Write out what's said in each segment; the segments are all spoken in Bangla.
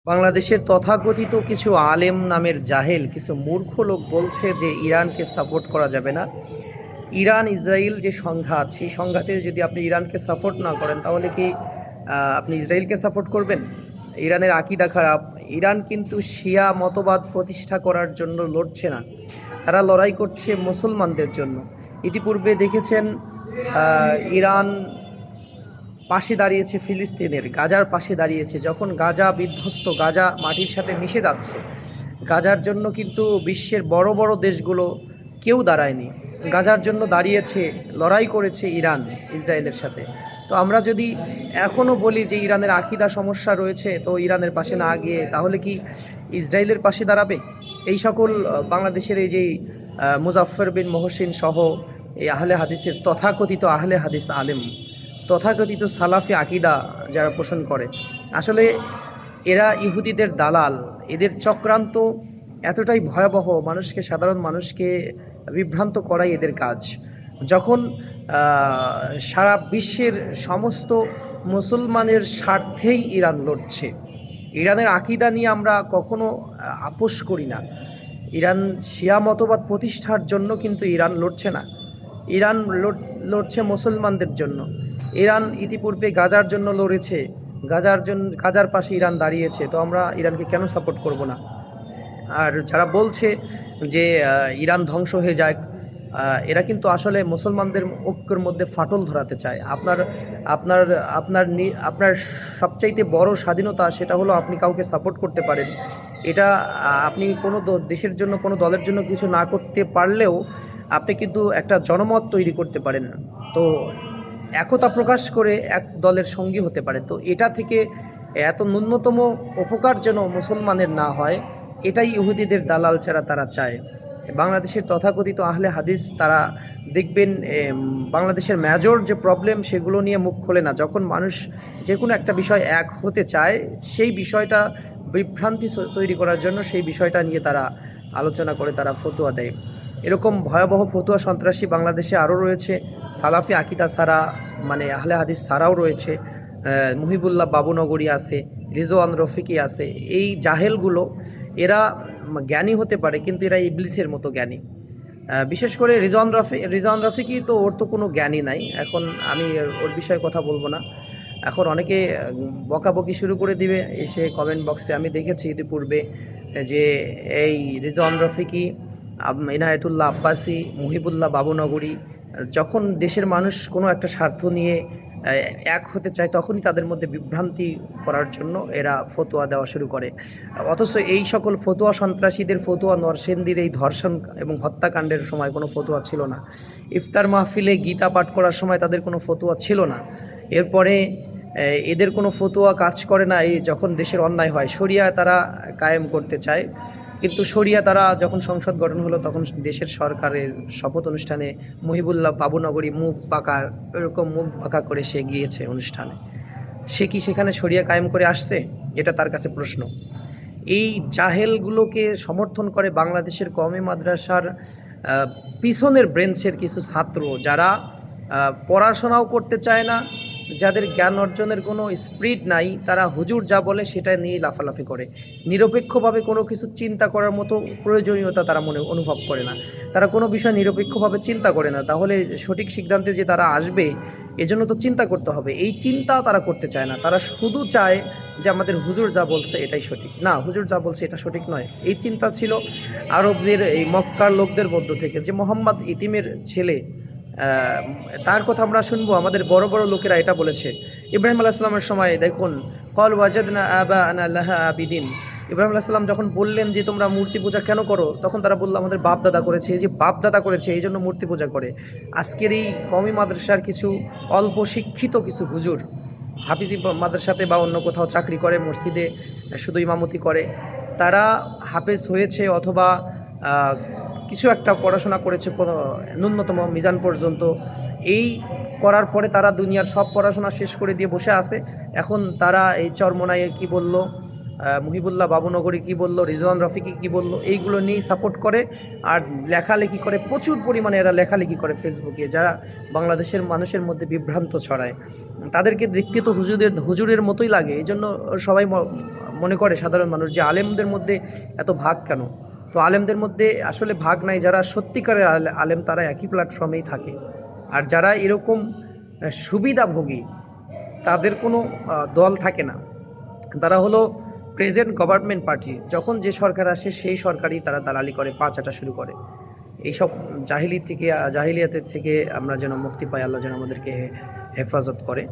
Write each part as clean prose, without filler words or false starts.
বাংলাদেশের তথাকথিত কিছু আলেম নামের জাহেল কিছু মূর্খ লোক বলছে যে ইরানকে সাপোর্ট করা যাবে না। ইরান ইসরায়েল যে সংঘাত, সেই সংঘাতে যদি আপনি ইরানকে সাপোর্ট না করেন তাহলে কি আপনি ইসরায়েলকে সাপোর্ট করবেন? ইরানের আকিদা খারাপ। ইরান কিন্তু শিয়া মতবাদ প্রতিষ্ঠা করার জন্য লড়ছে না, তারা লড়াই করছে মুসলমানদের জন্য। ইতিপূর্বে দেখেছেন ইরান পাশে দাঁড়িয়েছে ফিলিস্তিনের, গাজার পাশে দাঁড়িয়েছে। যখন গাজা বিধ্বস্ত, গাজা মাটির সাথে মিশে যাচ্ছে, গাজার জন্য কিন্তু বিশ্বের বড় বড় দেশগুলো কেউ দাঁড়ায়নি। গাজার জন্য দাঁড়িয়েছে, লড়াই করেছে ইরান ইসরায়েলের সাথে। তো আমরা যদি এখনও বলি যে ইরানের আকিদা সমস্যা রয়েছে, তো ইরানের পাশে না গিয়ে তাহলে কি ইসরায়েলের পাশে দাঁড়াবে? এই সকল বাংলাদেশের এই যে মুজাফফর বিন মহসিন সহ এই আহলে হাদিসের তথাকথিত আহলে হাদিস আলেম, তথাকথিত সালাফি আকিদা যারা পোষণ করে, আসলে এরা ইহুদিদের দালাল। এদের চক্রান্ত এতটাই ভয়াবহ, মানুষকে, সাধারণ মানুষকে বিভ্রান্ত করাই এদের কাজ। যখন সারা বিশ্বের সমস্ত মুসলমানের স্বার্থেই ইরান লড়ছে, ইরানের আকিদা নিয়ে আমরা কখনো আপোষ করি না। ইরান শিয়া মতবাদ প্রতিষ্ঠার জন্য কিন্তু ইরান লড়ছে না, ইরান লড়ছে মুসলমানদের জন্য। ইরান ইতিপূর্বে গাজার জন্য লড়েছে, গাজার পাশে ইরান দাঁড়িয়েছে। তো আমরা ইরানকে কেন সাপোর্ট করব না? আর যারা বলছে যে ইরান ধ্বংস হয়ে যাক, এরা কিন্তু আসলে মুসলমানদের ঐক্যের মধ্যে ফাটল ধরাতে চায়। আপনার আপনার আপনার আপনার সবচাইতে বড় স্বাধীনতা সেটা হলো আপনি কাউকে সাপোর্ট করতে পারেন। এটা আপনি কোনো দেশের জন্য, কোনো দলের জন্য কিছু না করতে পারলেও আপনি কিন্তু একটা জনমত তৈরি করতে পারেন। তো একতা প্রকাশ করে এক দলের সঙ্গী হতে পারেন। তো এটা থেকে এত ন্যূনতম উপকার যেন মুসলমানের না হয়, এটাই ইহুদিদের দালাল ছাড়া তারা চায়। বাংলাদেশের তথাকথিত আহলে হাদিস তারা দেখবেন বাংলাদেশের মেজর যে প্রবলেম সেগুলো নিয়ে মুখ খোলে না। যখন মানুষ যে কোনো একটা বিষয় এক হতে চায়, সেই বিষয়টা বিভ্রান্তি তৈরি করার জন্য সেই বিষয়টা নিয়ে তারা আলোচনা করে, তারা ফতোয়া দেয়। এরকম ভয়াবহ ফতুয়া সন্ত্রাসী বাংলাদেশে আরও রয়েছে। সালাফি আকিদা ছাড়া, মানে আহলে হাদিস ছাড়াও রয়েছে। মুহিবুল্লাহ বাবুনগরী আছে, রিজওয়ান রফিকি আছে। এই জাহেলগুলো, এরা জ্ঞানী হতে পারে কিন্তু এরা ইবলিসের মতো জ্ঞানী। বিশেষ করে রিজওয়ান রফিকি, তো ওর তো কোনো জ্ঞানই নাই। এখন আমি ওর বিষয়ে কথা বলবো না। এখন অনেকে বকাবকি শুরু করে দিবে এসে কমেন্ট বক্সে। আমি দেখেছি ইতিপূর্বে যে এই রিজওয়ান রফিকি, ইনায়েতুল্লাহ আব্বাসী, মুহিবুল্লাহ বাবুনগরী, যখন দেশের মানুষ কোনো একটা স্বার্থ নিয়ে এক হতে চায়, তখনই তাদের মধ্যে বিভ্রান্তি করার জন্য এরা ফতোয়া দেওয়া শুরু করে। অথচ এই সকল ফতোয়া সন্ত্রাসীদের ফতোয়া, নরসিংদীর এই ধর্ষণ এবং হত্যাকাণ্ডের সময় কোনো ফতোয়া ছিল না। ইফতার মাহফিলে গীতা পাঠ করার সময় তাদের কোনো ফতোয়া ছিল না। এরপরে এদের কোনো ফতোয়া কাজ করে না। এই যখন দেশের অন্যায় হয়, শরিয়া তারা কায়েম করতে চায়, কিন্তু শরিয়া তারা যখন সংসদ গঠন হলো তখন দেশের সরকারের শপথ অনুষ্ঠানে মুহিবুল্লাহ বাবুনগরী মুখ বাঁকা, এরকম মুখ বাঁকা করে সে গিয়েছে অনুষ্ঠানে। সে কি সেখানে শরিয়া কায়েম করে আসছে? এটা তার কাছে প্রশ্ন। এই জাহেলগুলোকে সমর্থন করে বাংলাদেশের কওমি মাদ্রাসার পিছনের ব্রেঞ্চের কিছু ছাত্র, যারা পড়াশোনাও করতে চায় না, যাদের জ্ঞান অর্জনের কোনো স্পিরিট নাই, তারা হুজুর যা বলে সেটা নিয়ে লাফালাফি করে। নিরপেক্ষভাবে কোনো কিছু চিন্তা করার মতো প্রয়োজনীয়তা তারা অনুভব করে না। তারা কোনো বিষয় নিরপেক্ষভাবে চিন্তা করে না। তাহলে সঠিক সিদ্ধান্তে যে তারা আসবে, এজন্য তো চিন্তা করতে হবে। এই চিন্তা তারা করতে চায় না। তারা শুধু চায় যে আমাদের হুজুর যা বলছে এটাই সঠিক। না, হুজুর যা বলছে এটা সঠিক নয়। এই চিন্তা ছিল আরবদের, এই মক্কার লোকদের মধ্য থেকে, যে মোহাম্মদ ইতিমের ছেলে, তার কথা আমরা শুনবো। আমাদের বড় বড় লোকেরা এটা বলেছে। ইব্রাহিম আলাইহিস সালামের সময় দেখুন, কল ওয়াজাদনা আবাআনা লাহা আবিদিন। ইব্রাহিম আলাইহিস সালাম যখন বললেন যে তোমরা মূর্তি পূজা কেন করো, তখন তারা বললো আমাদের বাপ দাদা করেছে। এই যে বাপ দাদা করেছে এই জন্য মূর্তি পূজা করে। আজকের এই কওমি মাদ্রাসার কিছু অল্প শিক্ষিত কিছু হুজুর হাফিজি মাদ্রাসাতে বা অন্য কোথাও চাকরি করে, মসজিদে শুধু ইমামতি করে, তারা হাফেজ হয়েছে অথবা কিছু একটা পড়াশোনা করেছে কোনো ন্যূনতম মিজান পর্যন্ত। এই করার পরে তারা দুনিয়ার সব পড়াশোনা শেষ করে দিয়ে বসে আছে। এখন তারা এই চরমোনাইয়ে কি বলল, মুহিবুল্লাহ বাবুনগরী কী বলল, রিজওয়ান রফিকি কী বলল, এইগুলো নিয়েই সাপোর্ট করে। আর লেখালেখি করে, প্রচুর পরিমাণে এরা লেখালেখি করে ফেসবুকে, যারা বাংলাদেশের মানুষের মধ্যে বিভ্রান্ত ছড়ায়। তাদেরকে দেখতে তো হুজুরের মতোই লাগে। এই জন্য সবাই মনে করে সাধারণ মানুষ যে আলেমদের মধ্যে এত ভাগ কেন। তো আলেমদের মধ্যে আসলে ভাগ নাই। যারা সত্যিকারের আলেম তারা একই প্ল্যাটফর্মেই থাকে। আর যারা এরকম সুবিধাভোগী, তাদের কোনো দল থাকে না। তারা হলো প্রেজেন্ট গভর্নমেন্ট পার্টি। যখন যে সরকার আসে সেই সরকারই তারা দালালি করে, পা চাটা শুরু করে। এইসব জাহিলিয়াতের থেকে আমরা যেন মুক্তি পাই, আল্লাহ যেন আমাদেরকে হেফাজত করে।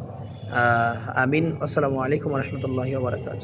আমিন। আসসালামু আলাইকুম রহমতুল্লাহি ওয়া বারাকাতুহু।